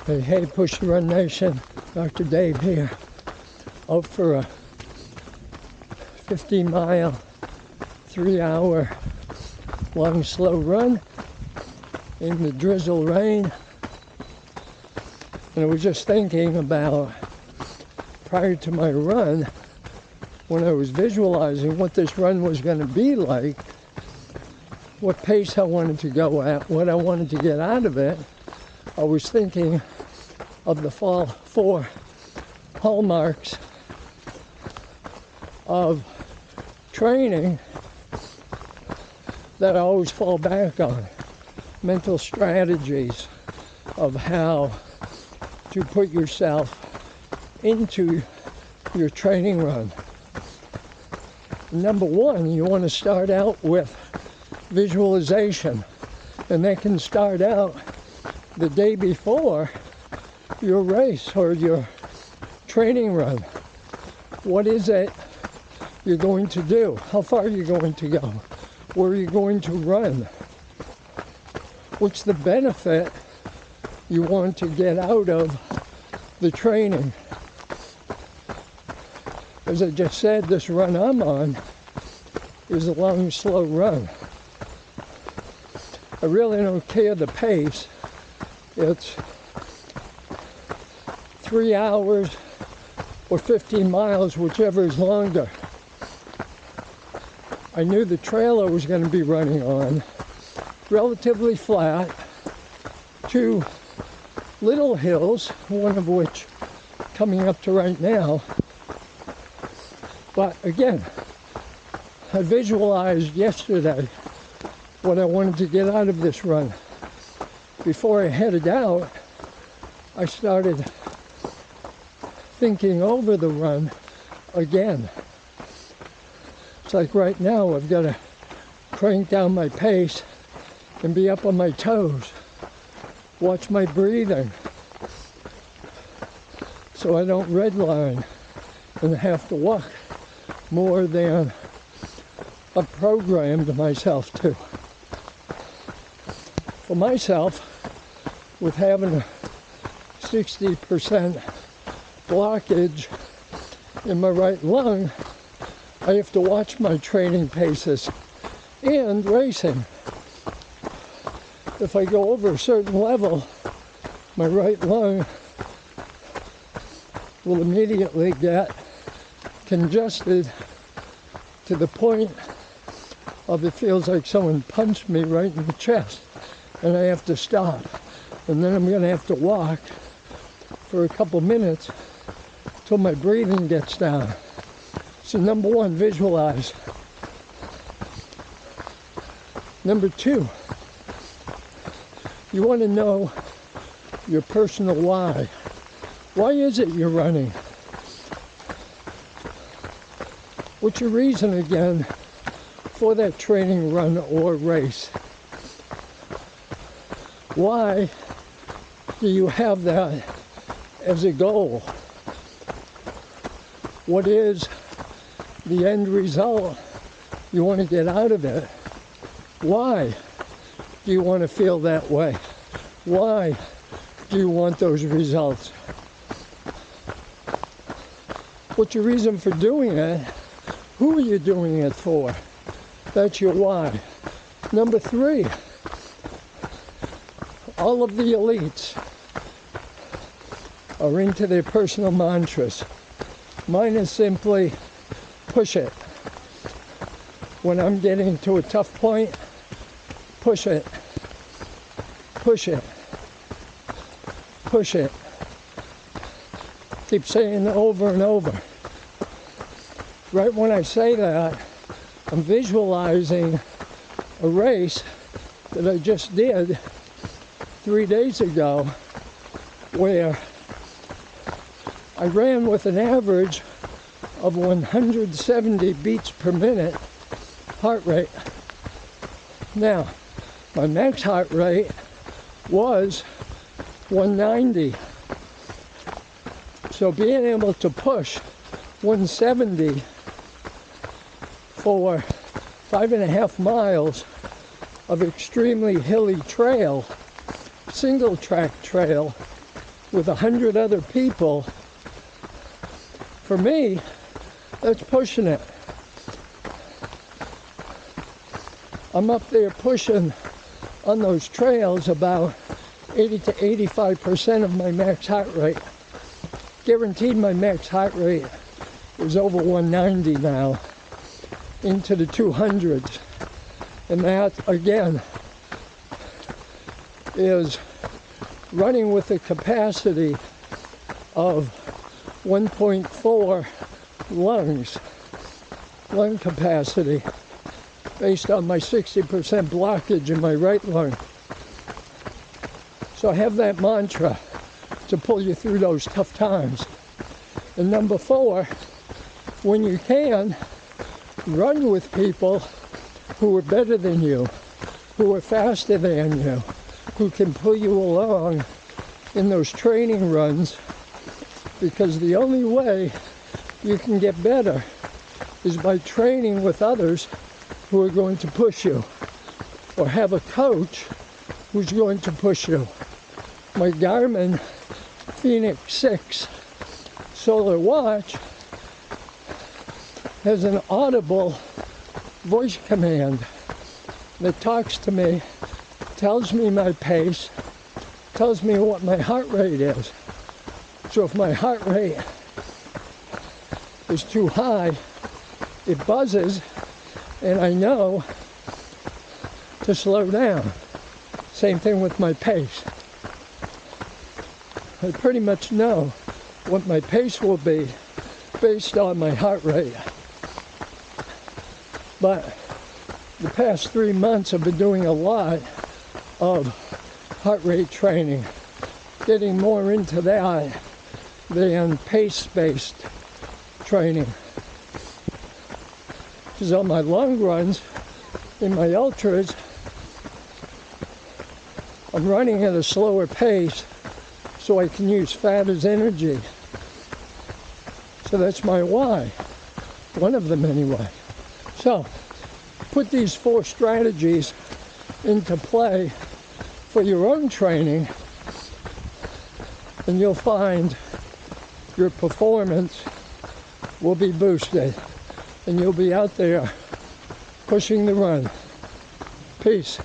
Hey, Push to Run Nation, Dr. Dave here, out for a 50-mile, 3-hour long slow run in the drizzle rain. And I was just thinking about, prior to my run, when I was visualizing what this run was going to be like, what pace I wanted to go at, what I wanted to get out of it, I was thinking of the 4 hallmarks of training that I always fall back on. Mental strategies of how to put yourself into your training run. Number one, you want to start out with visualization, and that can start out the day before your race or your training run. What is it you're going to do? How far are you going to go? Where are you going to run? What's the benefit you want to get out of the training? As I just said, this run I'm on is a long, slow run. I really don't care the pace. It's 3 hours or 15 miles, whichever is longer. I knew the trail I was going to be running on, relatively flat, 2 little hills, one of which coming up to right now. But again, I visualized yesterday what I wanted to get out of this run. Before I headed out, I started thinking over the run again. It's like right now I've got to crank down my pace and be up on my toes. Watch my breathing so I don't redline and have to walk more than I've programmed myself to. For myself, with having a 60% blockage in my right lung, I have to watch my training paces and racing. If I go over a certain level, my right lung will immediately get congested to the point of it feels like someone punched me right in the chest, and I have to stop. And then I'm going to have to walk for a couple minutes till my breathing gets down. So number one, visualize. Number two, you want to know your personal why. Why is it you're running? What's your reason again for that training run or race? Why do you have that as a goal? What is the end result you want to get out of it? Why do you want to feel that way? Why do you want those results? What's your reason for doing it? Who are you doing it for? That's your why. Number three, all of the elites are into their personal mantras. Mine is simply push it. When I'm getting to a tough point, push it. Push it. Push it. Keep saying it over and over. Right when I say that, I'm visualizing a race that I just did 3 days ago where I ran with an average of 170 beats per minute heart rate. Now, my max heart rate was 190. So being able to push 170 for 5.5 miles of extremely hilly trail, single track trail, with 100 other people, for me, that's pushing it. I'm up there pushing on those trails about 80 to 85% of my max heart rate. Guaranteed my max heart rate is over 190 now, into the 200s. And that, again, is running with a capacity of 1.4 lung capacity, based on my 60% blockage in my right lung. So have that mantra to pull you through those tough times. And number 4, when you can, run with people who are better than you, who are faster than you, who can pull you along in those training runs, because the only way you can get better is by training with others who are going to push you, or have a coach who's going to push you. My Garmin Phoenix 6 solar watch has an audible voice command that talks to me, tells me my pace, tells me what my heart rate is. So if my heart rate is too high, it buzzes, and I know to slow down. Same thing with my pace. I pretty much know what my pace will be based on my heart rate. But the past 3 months I've been doing a lot of heart rate training, getting more into that than pace-based training. Because on my long runs, in my ultras, I'm running at a slower pace so I can use fat as energy. So that's my why, one of them anyway. So put these 4 strategies into play for your own training, and you'll find your performance will be boosted, and you'll be out there pushing the run. Peace.